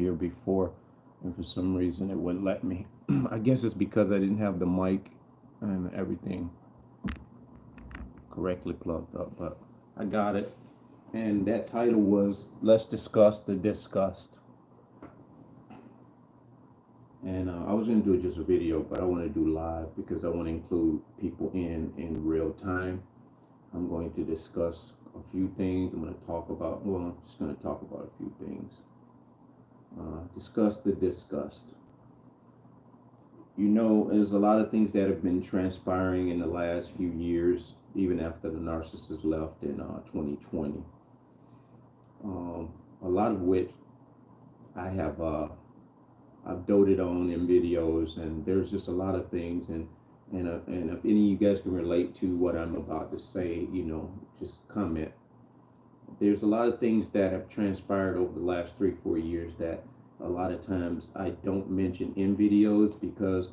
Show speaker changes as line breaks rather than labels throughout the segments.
here before, and for some reason it wouldn't let me. I guess it's because I didn't have the mic and everything correctly plugged up, but I got it. And that title was Let's Discuss the Disgust. And I was going to do just a video, but I want to do live because I want to include people in real time. I'm going to discuss a few things. I'm going to talk about, well, I'm just going to talk about a few things. Discuss the disgust. You know, there's a lot of things that have been transpiring in the last few years, even after the narcissist left in 2020. A lot of which I have I've doted on in videos, and there's just a lot of things, and if any of you guys can relate to what I'm about to say, you know, just comment. There's a lot of things that have transpired over the last 3-4 years that a lot of times I don't mention in videos because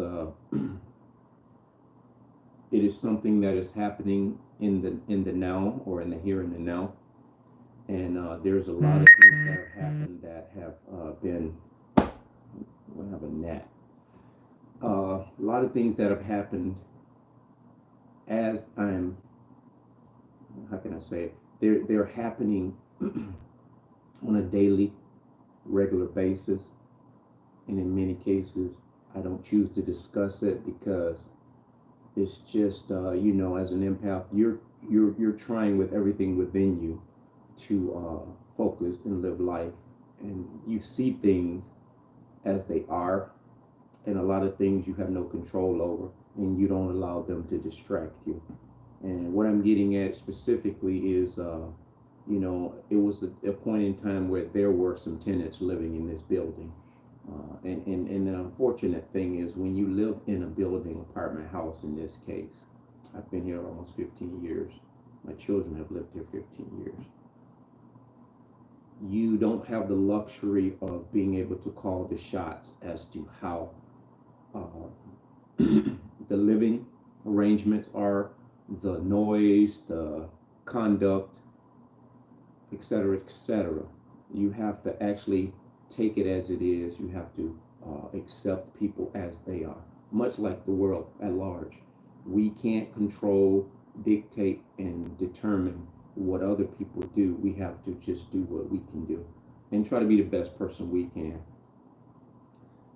it is something that is happening in the now, or in the here and the now, and there's a lot of things that have happened that have been. We have a gnat. A lot of things that have happened as I'm, how can I say it? They're happening on a daily, regular basis, and in many cases, I don't choose to discuss it because it's just, you know, as an empath, you're trying with everything within you to focus and live life, and you see things as they are, and a lot of things you have no control over, and you don't allow them to distract you. And what I'm getting at specifically is, you know, it was a point in time where there were some tenants living in this building. And the unfortunate thing is, when you live in a building, apartment house in this case, I've been here almost 15 years. My children have lived here 15 years. You don't have the luxury of being able to call the shots as to how the living arrangements are, the noise, the conduct, etc., etc. You have to actually take it as it is. You have to accept people as they are, much like the world at large. We can't control, dictate, and determine what other people do. We have to just do what we can do and try to be the best person we can.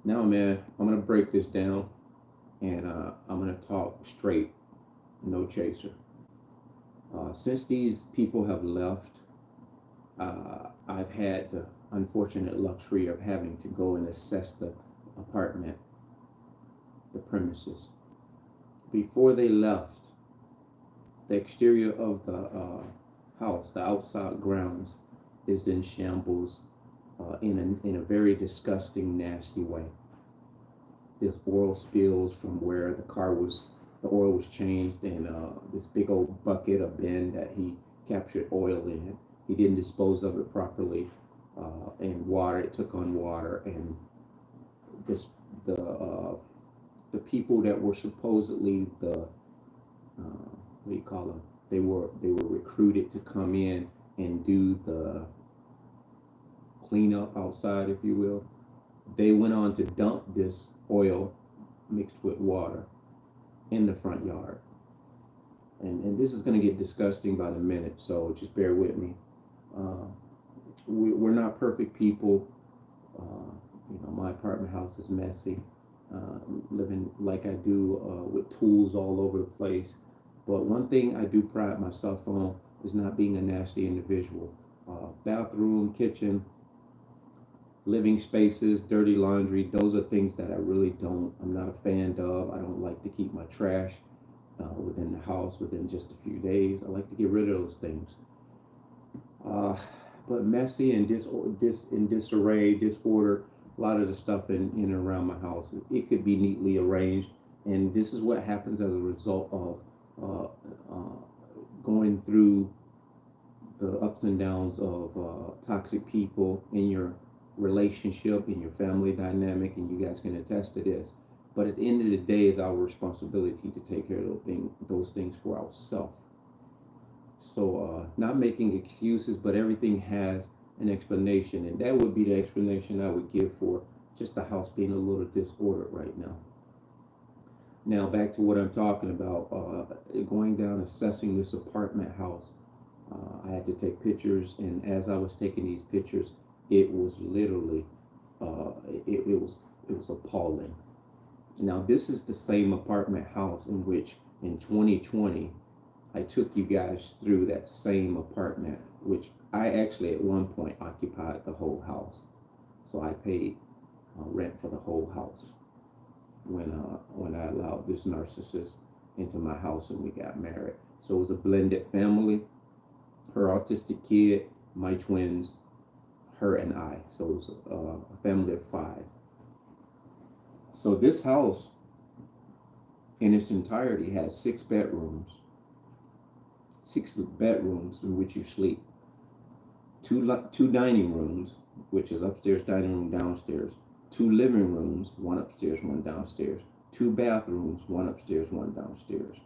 Now, man, I'm gonna break this down, and I'm gonna talk straight, no chaser. Since these people have left, I've had the unfortunate luxury of having to go and assess the apartment, the premises. Before they left, the exterior of the house, the outside grounds, is in shambles, in a very disgusting, nasty way. There's oil spills from where the oil was changed, and this big old bucket, a bin that he captured oil in. He didn't dispose of it properly, and water. It took on water, and the people that were supposedly the what do you call them? They were recruited to come in and do the cleanup outside, if you will. They went on to dump this oil mixed with water in the front yard. And this is going to get disgusting by the minute, so just bear with me. We're not perfect people. You know, my apartment house is messy. Living like I do, with tools all over the place. But one thing I do pride myself on is not being a nasty individual. Bathroom, kitchen, living spaces, dirty laundry, those are things that I'm not a fan of. I don't like to keep my trash within the house within just a few days. I like to get rid of those things. But messy and in disarray, disorder, a lot of the stuff in and around my house, it could be neatly arranged. And this is what happens as a result of going through the ups and downs of toxic people in your relationship, in your family dynamic, and you guys can attest to this. But at the end of the day, it's our responsibility to take care of those things for ourselves. So not making excuses, but everything has an explanation, and that would be the explanation I would give for just the house being a little disordered right now. Now back to what I'm talking about. Going down assessing this apartment house. I had to take pictures, and as I was taking these pictures, it was literally, it was appalling. Now this is the same apartment house in which in 2020 I took you guys through that same apartment, which I actually at one point occupied the whole house. So I paid rent for the whole house when I allowed this narcissist into my house and we got married. So it was a blended family, her autistic kid, my twins, her and I. So it was a family of 5. So this house in its entirety has 6 bedrooms in which you sleep, two dining rooms, which is upstairs, dining room, downstairs, 2 living rooms, one upstairs, one downstairs, 2 bathrooms, one upstairs, one downstairs,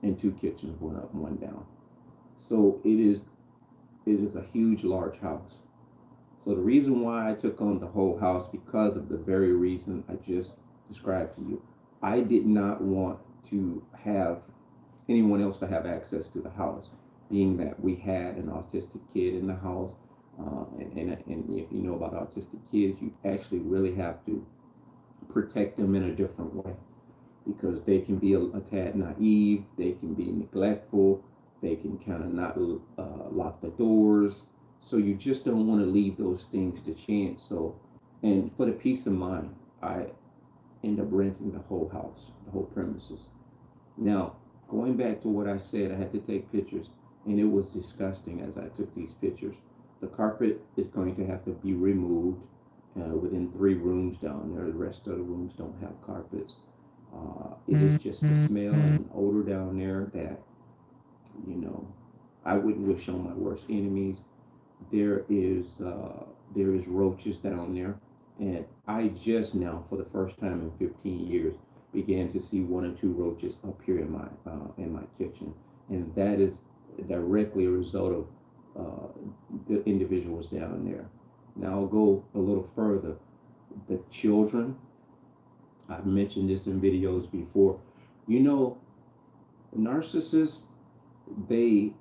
and 2 kitchens, one up, one down. So it is a huge, large house. So the reason why I took on the whole house, because of the very reason I just described to you. I did not want to have anyone else to have access to the house, being that we had an autistic kid in the house. And if you know about autistic kids, you actually really have to protect them in a different way, because they can be a tad naive, they can be neglectful, they can kind of not lock the doors. So you just don't want to leave those things to chance. So, and for the peace of mind, I end up renting the whole house, the whole premises. Now, going back to what I said, I had to take pictures, and it was disgusting as I took these pictures. The carpet is going to have to be removed within 3 rooms down there. The rest of the rooms don't have carpets. It is just a smell and odor down there that, you know, I wouldn't wish on my worst enemies. There is roaches down there, and I just now, for the first time in 15 years, began to see 1 or 2 roaches up here in my kitchen, and that is directly a result of the individuals down there. Now I'll go a little further. The children, I've mentioned this in videos before. You know, narcissists, they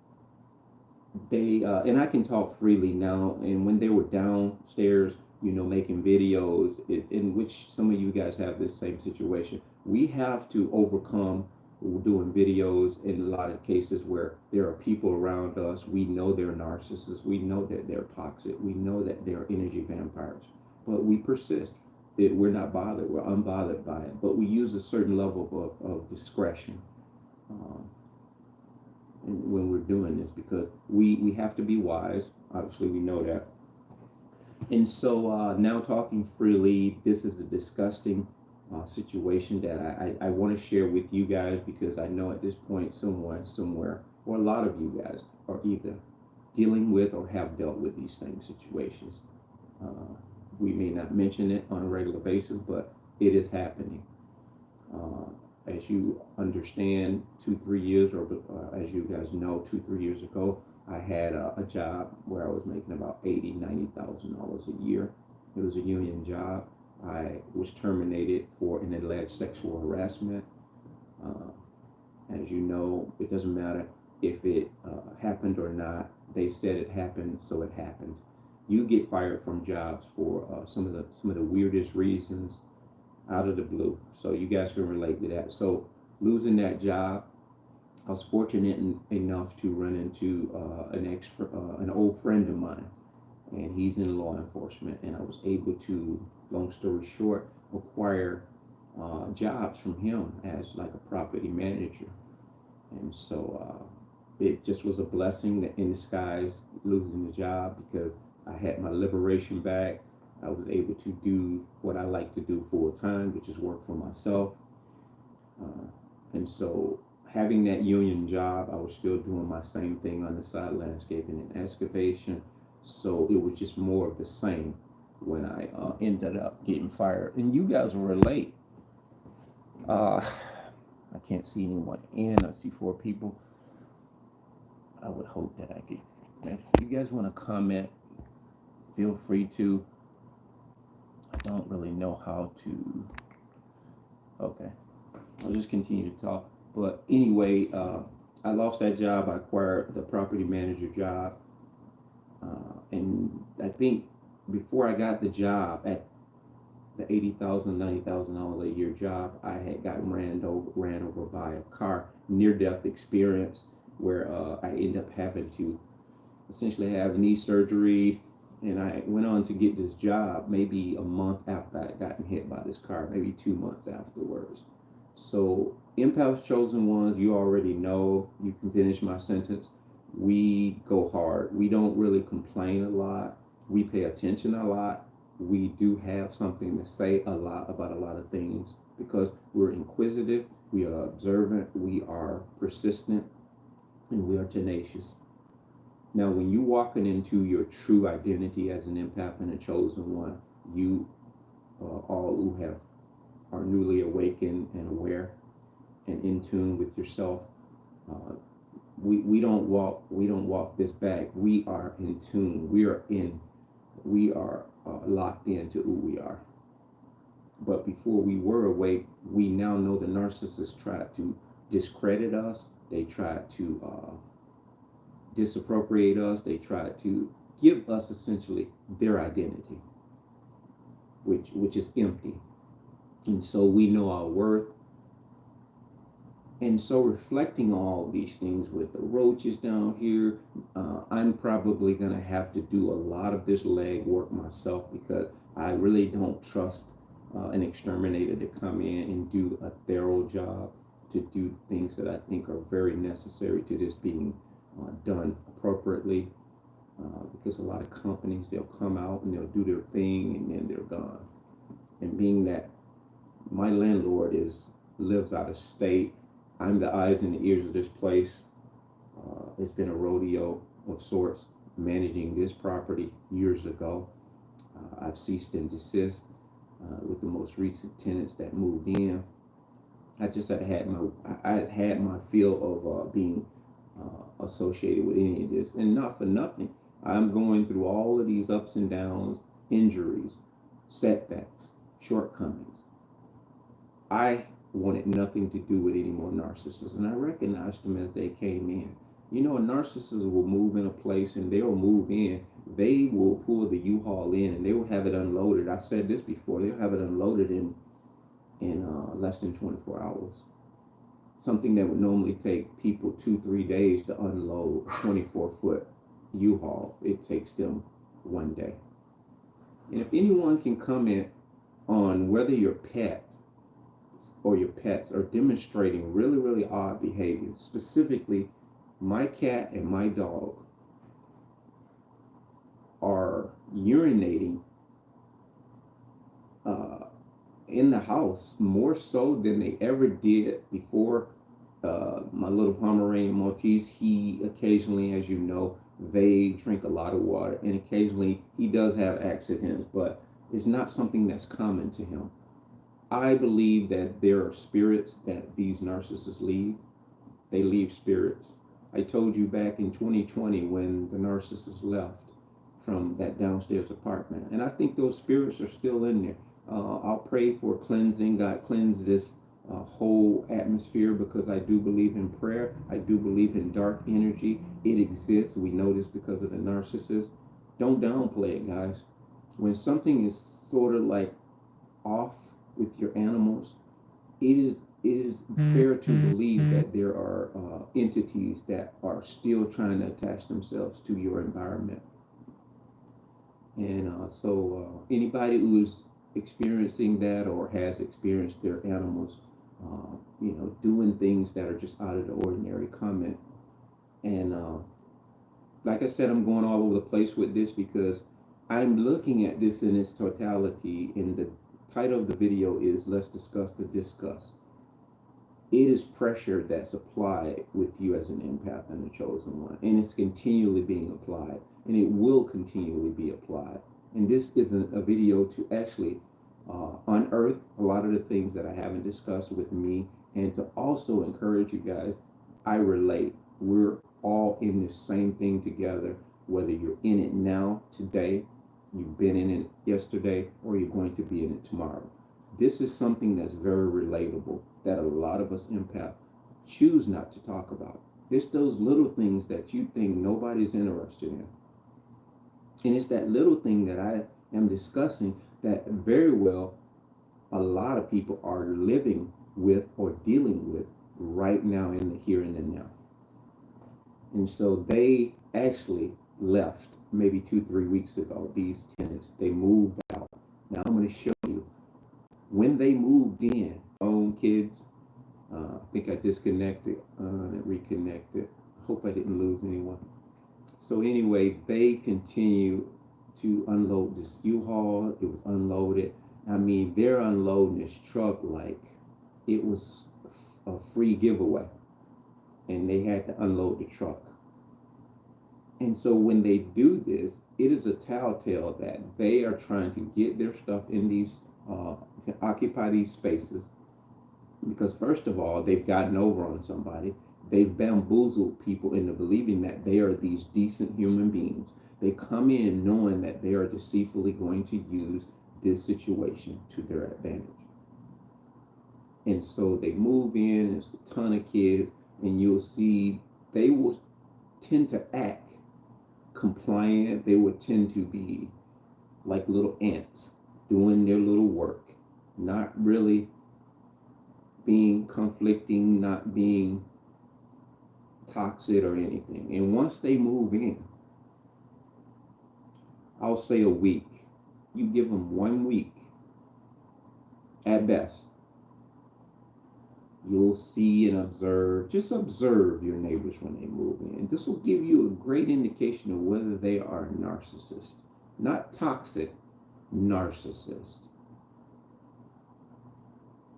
and I can talk freely now. And when they were downstairs, you know, making videos, in which some of you guys have this same situation, we have to overcome doing videos in a lot of cases where there are people around us. We know they're narcissists. We know that they're toxic. We know that they're energy vampires, but we persist. We're not bothered. We're unbothered by it, but we use a certain level of discretion when we're doing this, because we have to be wise. Obviously, we know that. And so now, talking freely, this is a disgusting situation that I want to share with you guys, because I know at this point someone somewhere, or a lot of you guys, are either dealing with or have dealt with these same situations. We may not mention it on a regular basis, but it is happening. As you understand, 2-3 years, or as you guys know, 2-3 years ago, I had a job where I was making about $80,000-$90,000 a year. It was a union job. I was terminated for an alleged sexual harassment. As you know, it doesn't matter if it happened or not. They said it happened, so it happened. You get fired from jobs for some of the weirdest reasons, out of the blue. So you guys can relate to that. So losing that job, I was fortunate enough to run into an old friend of mine, and he's in law enforcement, and I was able to, long story short, acquire jobs from him as like a property manager. And so it just was a blessing in disguise, losing the job, because I had my liberation back. I was able to do what I like to do full time, which is work for myself. And so having that union job, I was still doing my same thing on the side, landscaping and excavation. So it was just more of the same when I ended up getting fired. And you guys will relate. I can't see anyone in. I see 4 people. I would hope that I could. If you guys want to comment, feel free to. I don't really know how to. Okay, I'll just continue to talk. But anyway, I lost that job. I acquired the property manager job, and I think before I got the job at the $80,000, $90,000 a year job, I had gotten ran over by a car, near death experience, where I ended up having to essentially have knee surgery, and I went on to get this job maybe a month after I had gotten hit by this car, maybe 2 months afterwards. So, empaths, chosen ones, you already know. You can finish my sentence. We go hard. We don't really complain a lot. We pay attention a lot. We do have something to say a lot about a lot of things because we're inquisitive, we are observant, we are persistent, and we are tenacious. Now, when you walking into your true identity as an empath and a chosen one, you all who have are newly awakened and aware and in tune with yourself. Uh, we don't walk this back. We are in tune. We are locked into who we are. But before we were awake, we now know the narcissists tried to discredit us. They tried to disappropriate us. They tried to give us essentially their identity, which is empty. And so we know our worth. And so reflecting all these things with the roaches down here, I'm probably going to have to do a lot of this leg work myself because I really don't trust an exterminator to come in and do a thorough job, to do things that I think are very necessary to this being done appropriately. Because a lot of companies, they'll come out and they'll do their thing and then they're gone. And being that my landlord lives out of state, I'm the eyes and the ears of this place. It's been a rodeo of sorts managing this property years ago. I've ceased and desist with the most recent tenants that moved in. I had my feel of being associated with any of this, and not for nothing. I'm going through all of these ups and downs, injuries, setbacks, shortcomings. I wanted nothing to do with any more narcissists, and I recognized them as they came in. You know, a narcissist will move in a place and they'll move in. They will pull the U-Haul in and they will have it unloaded. I said this before. They'll have it unloaded in less than 24 hours. Something that would normally take people 2-3 days to unload a 24-foot U-Haul, it takes them one day. And if anyone can comment on whether your pet or your pets are demonstrating really, really odd behavior, specifically my cat and my dog are urinating in the house more so than they ever did before. My little Pomeranian Maltese, he occasionally, as you know, they drink a lot of water, and occasionally he does have accidents, but it's not something that's common to him. I believe that there are spirits that these narcissists leave. They leave spirits. I told you back in 2020 when the narcissist left from that downstairs apartment, and I think those spirits are still in there. I'll pray for cleansing. God, cleanse this whole atmosphere, because I do believe in prayer. I do believe in dark energy. It exists. We know this because of the narcissist. Don't downplay it, guys. When something is sort of like off with your animals, it is fair to believe that there are entities that are still trying to attach themselves to your environment. And so anybody who's experiencing that or has experienced their animals, doing things that are just out of the ordinary, comment. And like I said, I'm going all over the place with this because I'm looking at this in its totality, and the title of the video is Let's Discuss the Discuss. It is pressure that's applied with you as an empath and a chosen one, and it's continually being applied, and it will continually be applied. And this isn't a video to actually unearth a lot of the things that I haven't discussed with me, and to also encourage you guys. I relate. We're all in the same thing together, whether you're in it now, today, You've been in it yesterday, or you're going to be in it tomorrow. This is something that's very relatable that a lot of us empaths choose not to talk about. It's those little things that you think nobody's interested in. And it's that little thing that I am discussing that very well a lot of people are living with or dealing with right now in the here and the now. And so they actually left maybe 2, 3 weeks ago, these tenants. They moved out. Now I'm going to show you when they moved in, own kids. I think I disconnected and reconnected. Hope I didn't lose anyone. So anyway, they continue to unload this U-Haul. It was unloaded. I mean, they're unloading this truck like it was a free giveaway, and they had to unload the truck. And so when they do this, it is a telltale that they are trying to get their stuff in these, occupy these spaces, because first of all, they've gotten over on somebody. They've bamboozled people into believing that they are these decent human beings. They come in knowing that they are deceitfully going to use this situation to their advantage. And so they move in, there's a ton of kids, and you'll see they will tend to act compliant. They would tend to be like little ants doing their little work, not really being conflicting, not being toxic or anything. And once they move in, I'll say a week. You give them 1 week at best. You'll see and observe, just observe your neighbors when they move in. This will give you a great indication of whether they are a narcissist. Not toxic, narcissist.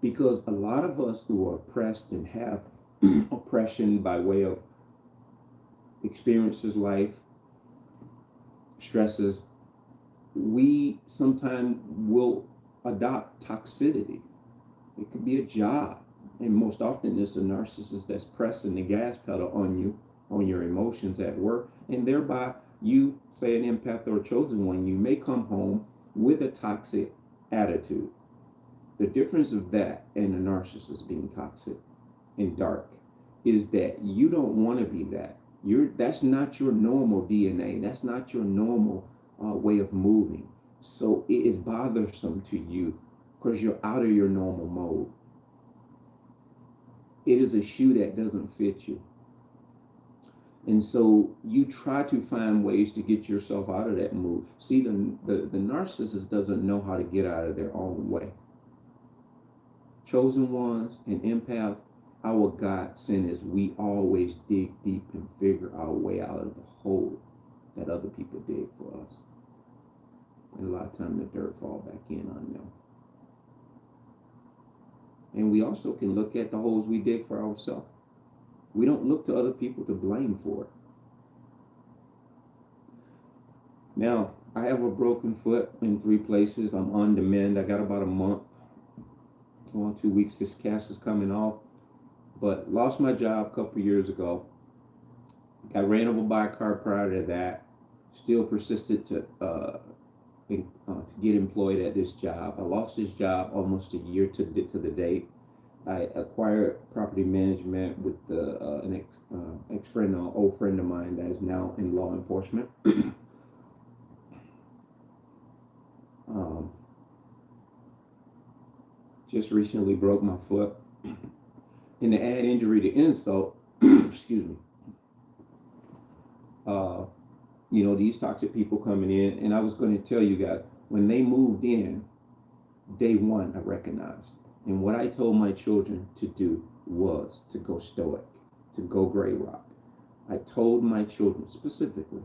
Because a lot of us who are oppressed and have oppression by way of experiences, life, stresses, we sometimes will adopt toxicity. It could be a job. And most often it's a narcissist that's pressing the gas pedal on you, on your emotions at work. And thereby you, say an empath or a chosen one, you may come home with a toxic attitude. The difference of that and a narcissist being toxic and dark is that you don't want to be that. That's not your normal DNA. That's not your normal way of moving. So it is bothersome to you because you're out of your normal mode. It is a shoe that doesn't fit you. And so you try to find ways to get yourself out of that mood. See, the narcissist doesn't know how to get out of their own way. Chosen ones and empaths, our God sent is we always dig deep and figure our way out of the hole that other people dig for us. And a lot of times the dirt fall back in on them. And we also can look at the holes we dig for ourselves. We don't look to other people to blame for it. Now, I have a broken foot in 3 places. I'm on the mend. I got about a month. 2 weeks, this cast is coming off. But lost my job a couple years ago. Got ran over by a car prior to that. Still persisted to get employed at this job. I lost this job almost a year to the date. I acquired property management with an ex-friend, an old friend of mine that is now in law enforcement. Just recently broke my foot. And to add injury to insult, excuse me, these toxic people coming in, and I was going to tell you guys, when they moved in, day one, I recognized. And what I told my children to do was to go stoic, to go gray rock. I told my children specifically,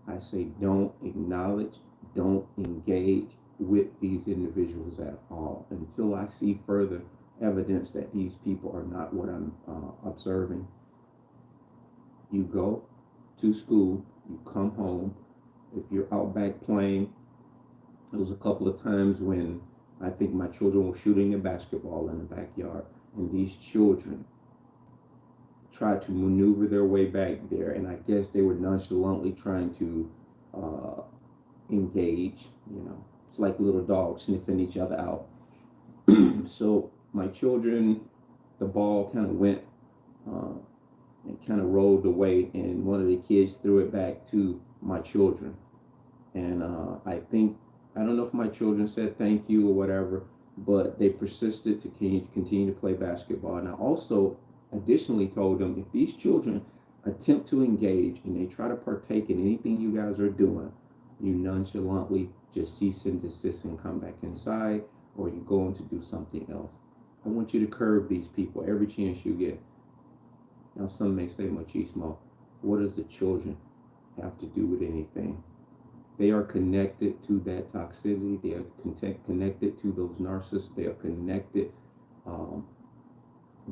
I say, don't acknowledge, don't engage with these individuals at all until I see further evidence that these people are not what I'm observing. You go to school, you come home. If you're out back playing, there was a couple of times when I think my children were shooting a basketball in the backyard, and these children tried to maneuver their way back there, and I guess they were nonchalantly trying to engage. It's like little dogs sniffing each other out. So my children, the ball kind of went uh, and kind of rolled away, and one of the kids threw it back to my children. And I don't know if my children said thank you or whatever, but they persisted to continue to play basketball. And I also additionally told them, if these children attempt to engage and they try to partake in anything you guys are doing, you nonchalantly just cease and desist and come back inside, or you go on to do something else. I want you to curb these people every chance you get. Now, some may say, Mocheesemo, what does the children have to do with anything? They are connected to that toxicity. They are connected to those narcissists. They are connected um,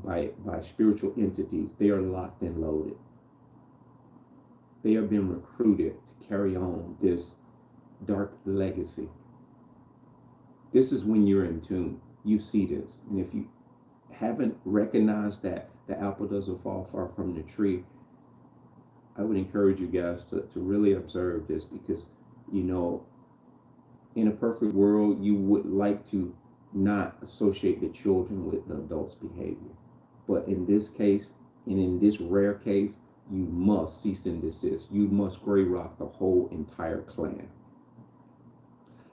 by spiritual entities. They are locked and loaded. They have been recruited to carry on this dark legacy. This is when you're in tune. You see this. And if you haven't recognized that the apple doesn't fall far from the tree, I would encourage you guys to really observe this, because, in a perfect world, you would like to not associate the children with the adults' behavior. But in this case, and in this rare case, you must cease and desist. You must gray rock the whole entire clan.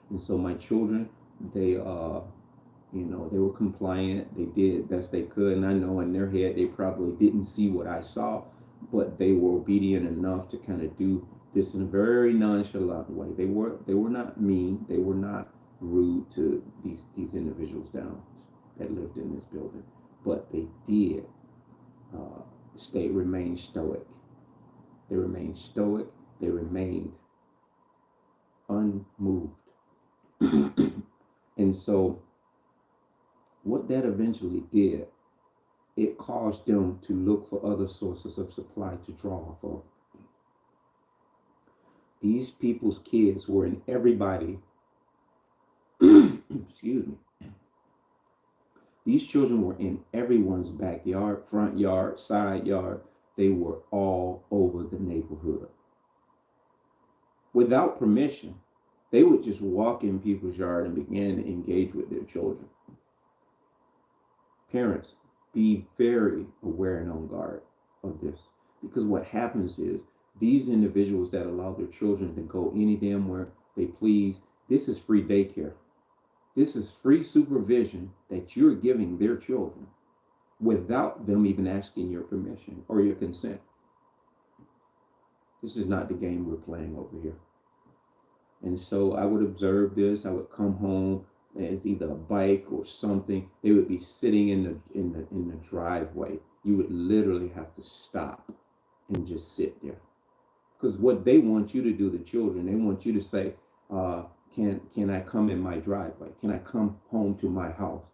And so my children, they they were compliant. They did best they could, and I know in their head they probably didn't see what I saw, but they were obedient enough to kind of do this in a very nonchalant way. They were not mean. They were not rude to these individuals down that lived in this building, but they did remain stoic. They remained stoic. They remained unmoved. And so what that eventually did, it caused them to look for other sources of supply to draw off of. These people's kids were in everybody, excuse me, these children were in everyone's backyard, front yard, side yard. They were all over the neighborhood. Without permission, they would just walk in people's yard and begin to engage with their children. Parents, be very aware and on guard of this, because what happens is these individuals that allow their children to go any damn where they please, this is free daycare. This is free supervision that you're giving their children without them even asking your permission or your consent. This is not the game we're playing over here. And so I would observe this. I would come home, and it's either a bike or something. They would be sitting in the driveway. You would literally have to stop and just sit there, because what they want you to do, the children, they want you to say, can I come in my driveway? Can I come home to my house?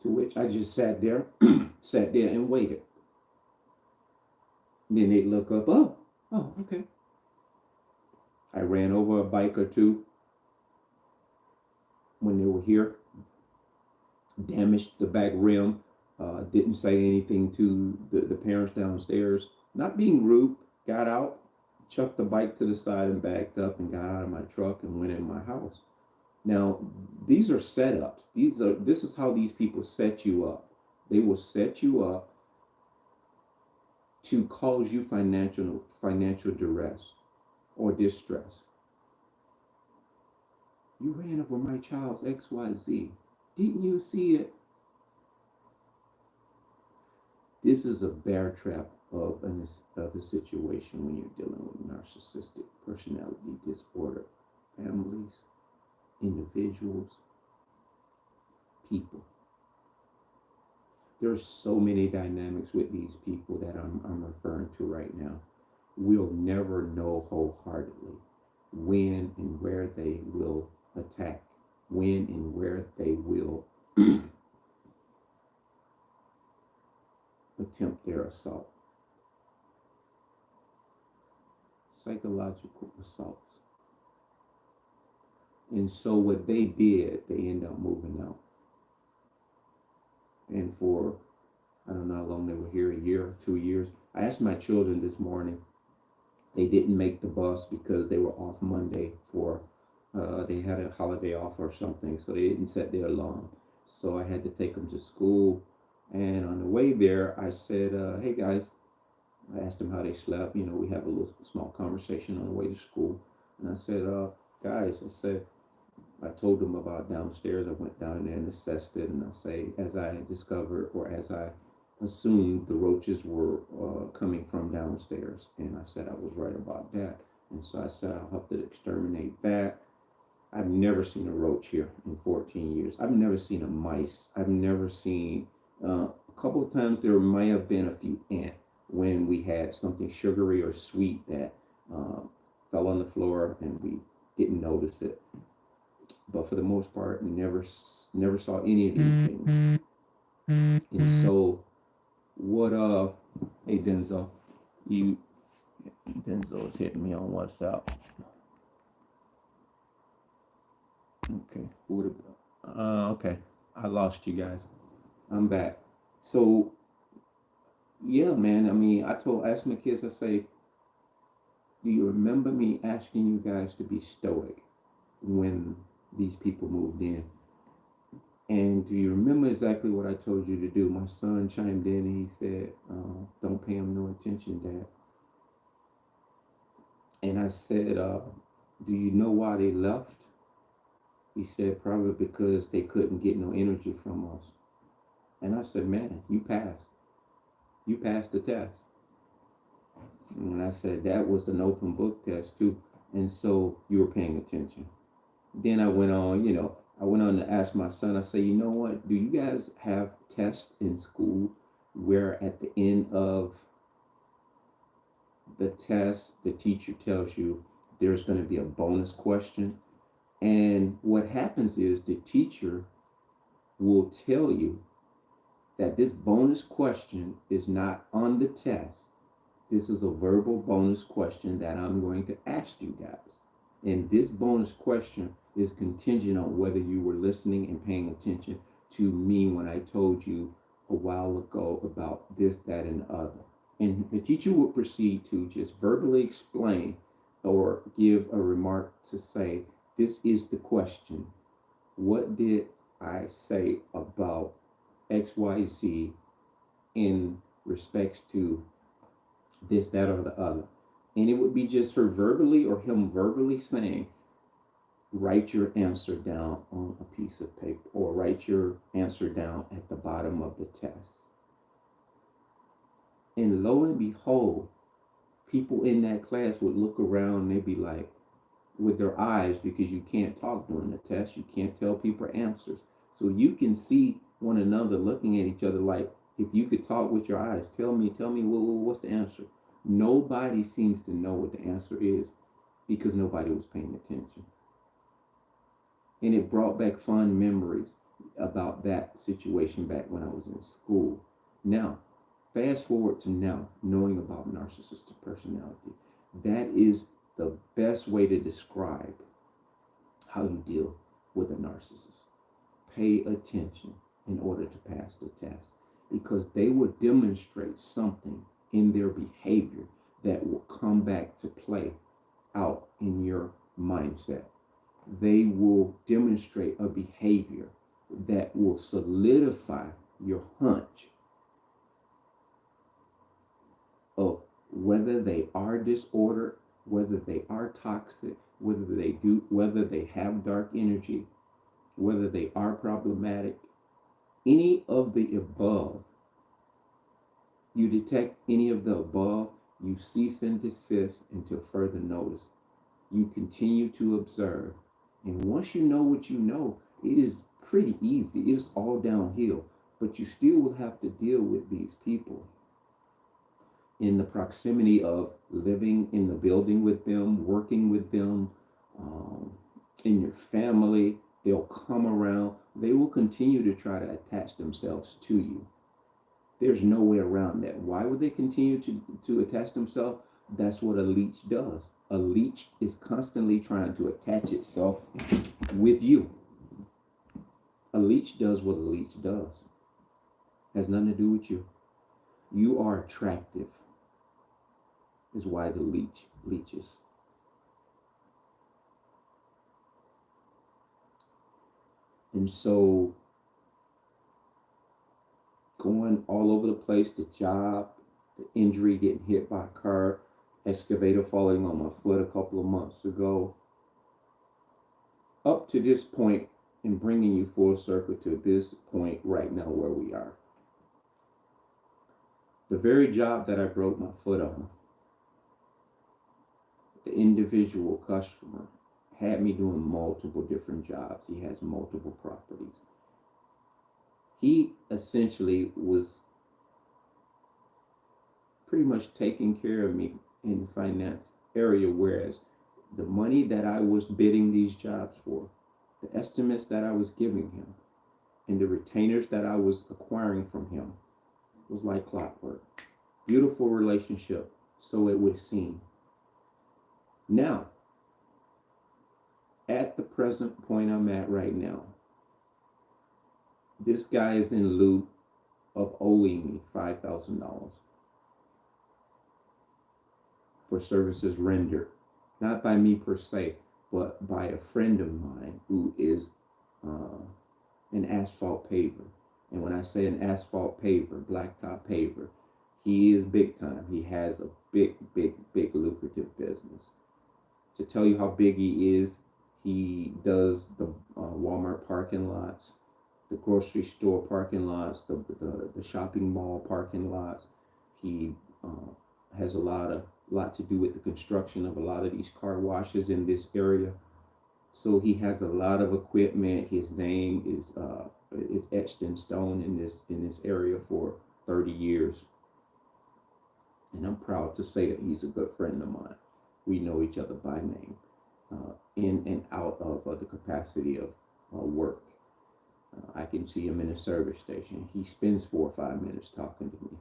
To which I just sat there and waited. And then they'd look up, oh, okay. I ran over a bike or two when they were here, damaged the back rim, didn't say anything to the parents downstairs, not being rude, got out, chucked the bike to the side and backed up and got out of my truck and went in my house. Now, these are setups. This is how these people set you up. They will set you up to cause you financial duress or distress. You ran over my child's XYZ. Didn't you see it? This is a bear trap of a situation when you're dealing with narcissistic personality disorder. Families, individuals, people. There's so many dynamics with these people that I'm referring to right now. We'll never know wholeheartedly when and where they will attack, when and where they will attempt their assault. Psychological assaults. And so what they did, they end up moving out. And for, I don't know how long they were here, a year, 2 years. I asked my children this morning, They didn't make the bus because they were off Monday for they had a holiday off or something, so they didn't set their alarm. So I had to take them to school. And on the way there, I said, "Hey guys," I asked them how they slept. You know, we have a little small conversation on the way to school. And I said, "Guys," I said, I told them about downstairs. I went down there and assessed it, and I say, as I discovered or as I assumed, the roaches were coming from downstairs, and I said I was right about that. And so I said I'll have to exterminate that. I've never seen a roach here in 14 years. I've never seen a mice. I've never seen. A couple of times there might have been a few ant when we had something sugary or sweet that uh, fell on the floor and we didn't notice it. But for the most part, never saw any of these things. And so what? Hey Denzel, you Denzel is hitting me on WhatsApp. Okay, who would have? Okay, I lost you guys. I'm back. So yeah, man. I mean, asked my kids. I say, do you remember me asking you guys to be stoic when these people moved in? And do you remember exactly what I told you to do? My son chimed in and he said, "Don't pay him no attention, Dad." And I said, "Do you know why they left?" He said, "Probably because they couldn't get no energy from us." And I said, "Man, you passed. You passed the test." And I said, "That was an open book test too. And so you were paying attention." Then I went on to ask my son, I say, "You know what? Do you guys have tests in school where at the end of the test, the teacher tells you there's going to be a bonus question?" And what happens is the teacher will tell you that this bonus question is not on the test. This is a verbal bonus question that I'm going to ask you guys. And this bonus question is contingent on whether you were listening and paying attention to me when I told you a while ago about this, that, and the other. And the teacher would proceed to just verbally explain or give a remark to say, this is the question. What did I say about XYZ in respects to this, that, or the other? And it would be just her verbally or him verbally saying, write your answer down on a piece of paper or write your answer down at the bottom of the test. And lo and behold, people in that class would look around and they'd be like, with their eyes, because you can't talk during the test, you can't tell people answers. So you can see one another looking at each other like, if you could talk with your eyes, tell me what's the answer? Nobody seems to know what the answer is because nobody was paying attention. And it brought back fond memories about that situation back when I was in school. Now, fast forward to now, knowing about narcissistic personality. That is the best way to describe how you deal with a narcissist. Pay attention in order to pass the test because they will demonstrate something in their behavior that will come back to play out in your mindset. They will demonstrate a behavior that will solidify your hunch of whether they are disordered, whether they are toxic, whether they have dark energy, whether they are problematic, any of the above. You detect any of the above, you cease and desist until further notice. You continue to observe. And once you know what you know, it is pretty easy. It's all downhill. But you still will have to deal with these people in the proximity of living in the building with them, working with them, in your family. They'll come around. They will continue to try to attach themselves to you. There's no way around that. Why would they continue to attach themselves? That's what a leech does. A leech is constantly trying to attach itself with you. A leech does what a leech does. Has nothing to do with you. You are attractive, is why the leech leeches. And so going all over the place, the job, the injury, getting hit by a car, excavator falling on my foot a couple of months ago, up to this point and bringing you full circle to this point right now where we are. The very job that I broke my foot on, the individual customer had me doing multiple different jobs. He has multiple properties. He essentially was pretty much taking care of me in the finance area, whereas the money that I was bidding these jobs for, the estimates that I was giving him, and the retainers that I was acquiring from him was like clockwork. Beautiful relationship, so it would seem. Now, at the present point I'm at right now, this guy is in lieu of owing me $5,000 for services rendered, not by me per se, but by a friend of mine who is an asphalt paver. And when I say an asphalt paver, blacktop paver, he is big time. He has a big lucrative business. To tell you how big he is, he does the Walmart parking lots, the grocery store parking lots, the shopping mall parking lots. He has a lot to do with the construction of a lot of these car washes in this area. So he has a lot of equipment. His name is etched in stone in this area for 30 years. And I'm proud to say that he's a good friend of mine. We know each other by name, in and out of the capacity of work. I can see him in a service station. He spends 4 or 5 minutes talking to me.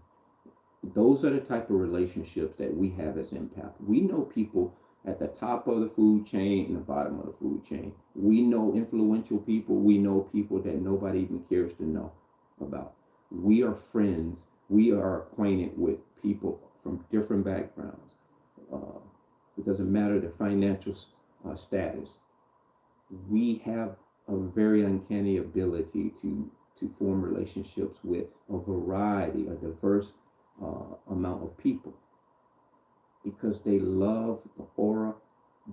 Those are the type of relationships that we have as empaths. We know people at the top of the food chain and the bottom of the food chain. We know influential people. We know people that nobody even cares to know about. We are friends. We are acquainted with people from different backgrounds. It doesn't matter their financial status. We have a very uncanny ability to form relationships with a variety, a diverse amount of people, because they love the aura,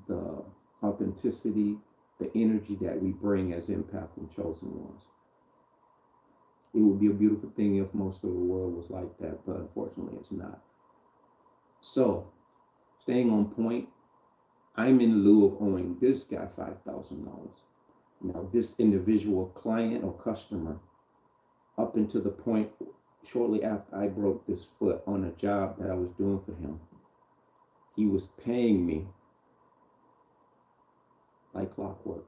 the authenticity, the energy that we bring as empaths and chosen ones. It would be a beautiful thing if most of the world was like that, but unfortunately it's not. So, staying on point, I'm in lieu of owing this guy $5,000. Now, this individual client or customer, up until the point shortly after I broke this foot on a job that I was doing for him, he was paying me like clockwork.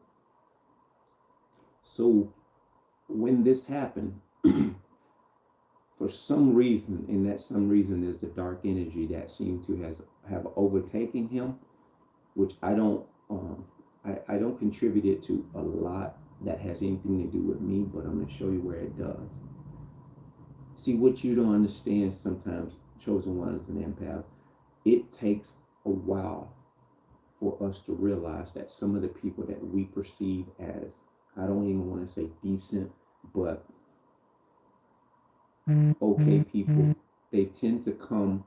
So when this happened, for some reason, and that some reason is the dark energy that seemed to have overtaken him, which I don't contribute it to a lot that has anything to do with me, but I'm going to show you where it does. See, what you don't understand sometimes, chosen ones and empaths, it takes a while for us to realize that some of the people that we perceive as, I don't even want to say decent, but okay people, they tend to come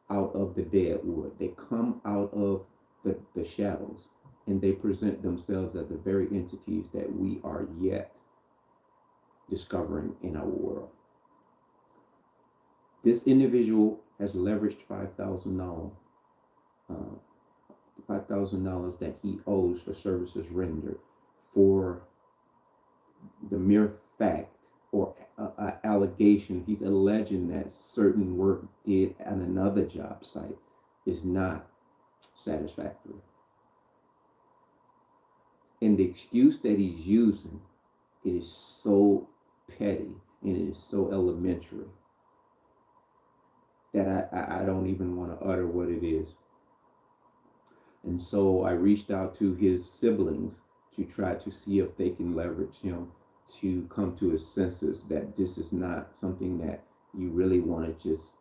out of the dead wood. They come out of the shadows, and they present themselves as the very entities that we are yet discovering in our world. This individual has leveraged $5,000 that he owes for services rendered, for the mere fact or allegation. He's alleging that certain work did at another job site is not satisfactory. And the excuse that he's using, it is so petty and it is so elementary that I don't even want to utter what it is. And so I reached out to his siblings to try to see if they can leverage him to come to his senses that this is not something that you really want to just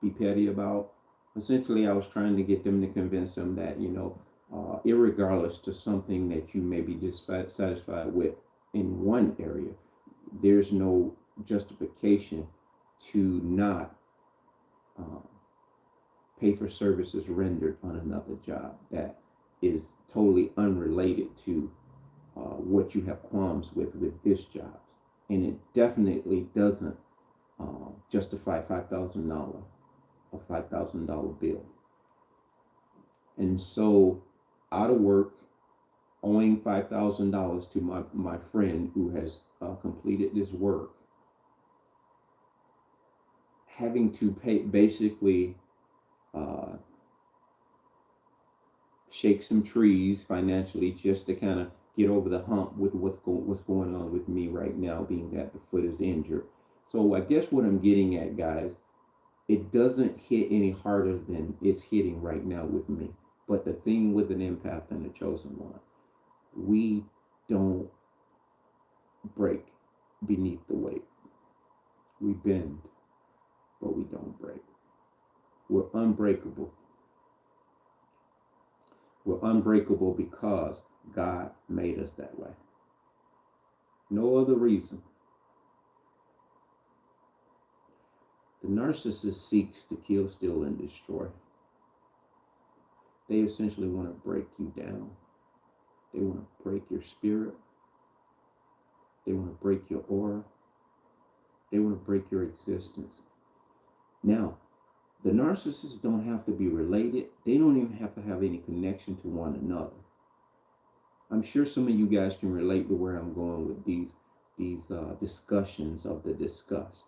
be petty about. Essentially, I was trying to get them to convince them that, irregardless to something that you may be dissatisfied with in one area, there's no justification to not uh, pay for services rendered on another job that is totally unrelated to what you have qualms with this job. And it definitely doesn't justify $5,000, a $5,000 bill. And so, out of work, owing $5,000 to my friend who has completed this work, having to pay basically uh, shake some trees financially just to kind of get over the hump with what's going on with me right now, being that the foot is injured. So I guess what I'm getting at, guys, it doesn't hit any harder than it's hitting right now with me. But the thing with an empath and a chosen one, we don't break beneath the weight. We bend, but we don't break. We're unbreakable. We're unbreakable because God made us that way. No other reason. The narcissist seeks to kill, steal, and destroy. They essentially want to break you down. They want to break your spirit. They want to break your aura. They want to break your existence. Now, the narcissists don't have to be related. They don't even have to have any connection to one another. I'm sure some of you guys can relate to where I'm going with these discussions of the disgust.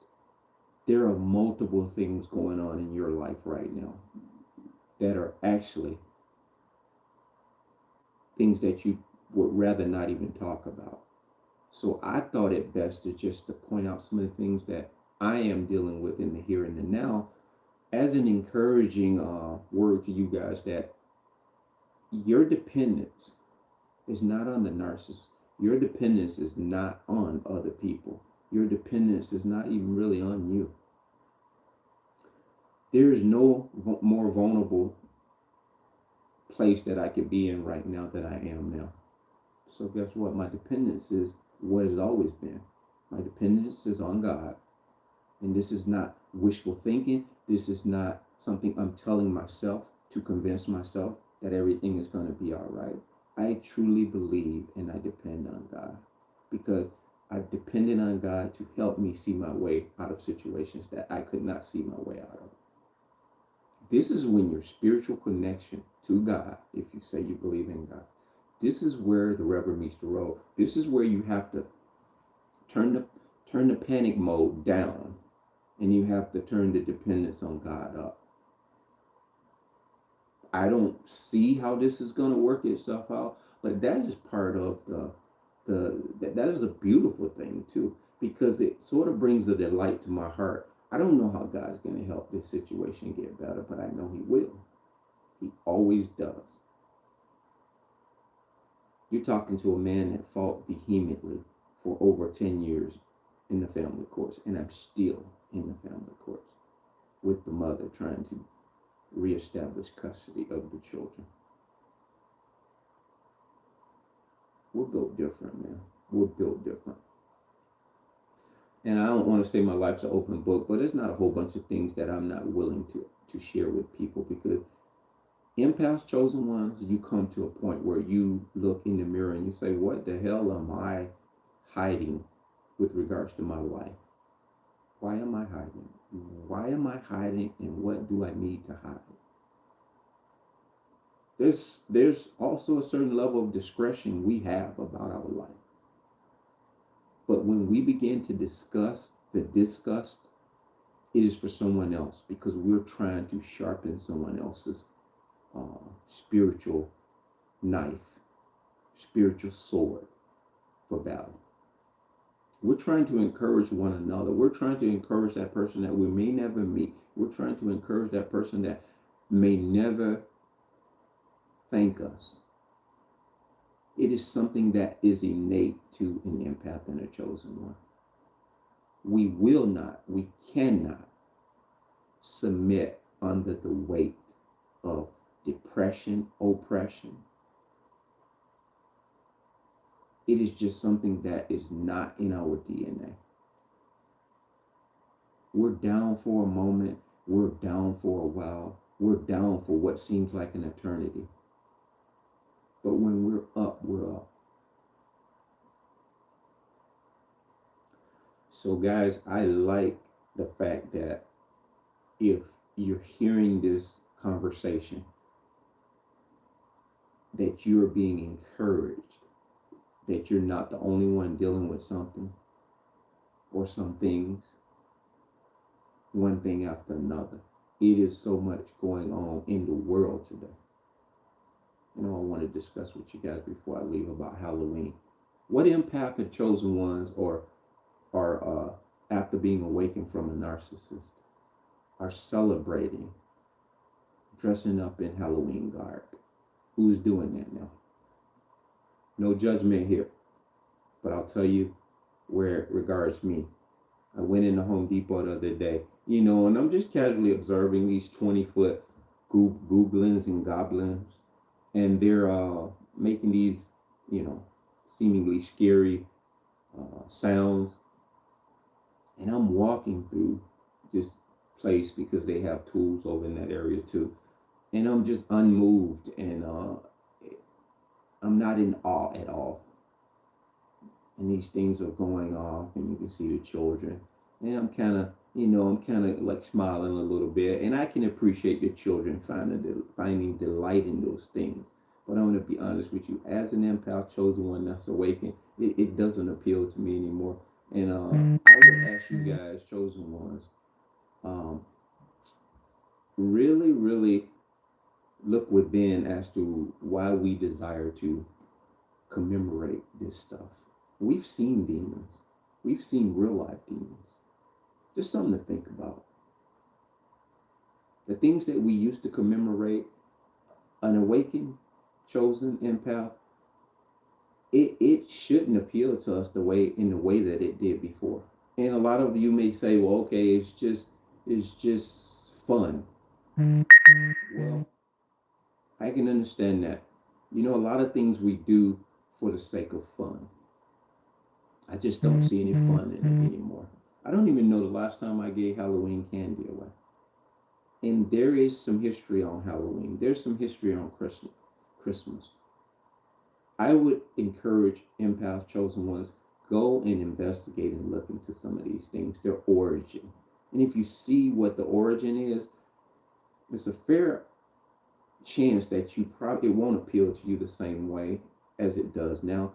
There are multiple things going on in your life right now that are actually things that you would rather not even talk about. So I thought it best to point out some of the things that I am dealing with in the here and the now as an encouraging word to you guys that your dependence is not on the narcissist. Your dependence is not on other people. Your dependence is not even really on you. There is no more vulnerable place that I could be in right now than I am now. So guess what? My dependence is what it's always been. My dependence is on God. And this is not wishful thinking. This is not something I'm telling myself to convince myself that everything is going to be all right. I truly believe and I depend on God because I've depended on God to help me see my way out of situations that I could not see my way out of. This is when your spiritual connection to God, if you say you believe in God, this is where the rubber meets the road. This is where you have to turn the panic mode down and you have to turn the dependence on God up. I don't see how this is going to work itself out, but that is part of that is a beautiful thing too, because it sort of brings a delight to my heart. I don't know how God's going to help this situation get better, but I know He will. He always does. You're talking to a man that fought vehemently for over 10 years in the family courts, and I'm still in the family courts with the mother trying to reestablish custody of the children. We're built different, man. We're built different. And I don't want to say my life's an open book, but it's not a whole bunch of things that I'm not willing to share with people, because empaths, chosen ones, you come to a point where you look in the mirror and you say, what the hell am I hiding with regards to my life? Why am I hiding? Why am I hiding, and what do I need to hide? There's also a certain level of discretion we have about our life. But when we begin to discuss the disgust, it is for someone else, because we're trying to sharpen someone else's spiritual knife, spiritual sword for battle. We're trying to encourage one another. We're trying to encourage that person that we may never meet. We're trying to encourage that person that may never thank us. It is something that is innate to an empath and a chosen one. We will not, we cannot submit under the weight of depression, oppression. It is just something that is not in our DNA. We're down for a moment, we're down for a while, we're down for what seems like an eternity. But when we're up, we're up. So, guys, I like the fact that if you're hearing this conversation, that you're being encouraged, that you're not the only one dealing with something or some things, one thing after another. It is so much going on in the world today. I want to discuss with you guys before I leave about Halloween. What impact have chosen ones or are after being awakened from a narcissist are celebrating, dressing up in Halloween garb? Who's doing that now? No judgment here, but I'll tell you where it regards me. I went into Home Depot the other day, and I'm just casually observing these 20-foot googlins and goblins, and they're making these, seemingly scary sounds. And I'm walking through this place because they have tools over in that area too, and I'm just unmoved, and I'm not in awe at all. And these things are going off, and you can see the children, and I'm kind of like smiling a little bit, and I can appreciate the children finding delight in those things. But I'm going to be honest with you, as an empath, chosen one that's awakened, it doesn't appeal to me anymore. And I would ask you guys, chosen ones, really, really look within as to why we desire to commemorate this stuff. We've seen demons. We've seen real life demons. Just something to think about. The things that we used to commemorate, an awakened, chosen empath, it shouldn't appeal to us in the way that it did before. And a lot of you may say, well, okay, it's just fun. Well, I can understand that. A lot of things we do for the sake of fun. I just don't see any fun in it anymore. I don't even know the last time I gave Halloween candy away. And there is some history on Halloween. There's some history on Christmas. I would encourage empath chosen ones, go and investigate and look into some of these things, their origin. And if you see what the origin is, it's a fair chance that it won't appeal to you the same way as it does now,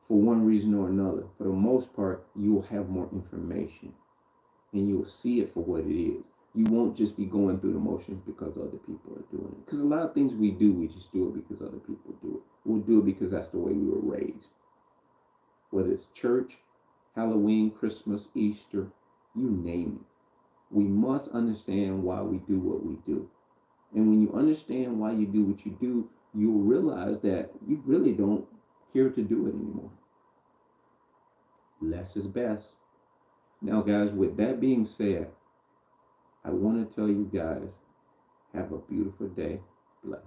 for one reason or another. For the most part, you will have more information and you'll see it for what it is. You won't just be going through the motions because other people are doing it. Because a lot of things we do, we just do it because other people do it. We'll do it because that's the way we were raised. Whether it's church, Halloween, Christmas, Easter, you name it. We must understand why we do what we do. And when you understand why you do what you do, you'll realize that you really don't care to do it anymore. Less is best. Now, guys, with that being said, I want to tell you guys, have a beautiful day. Bless.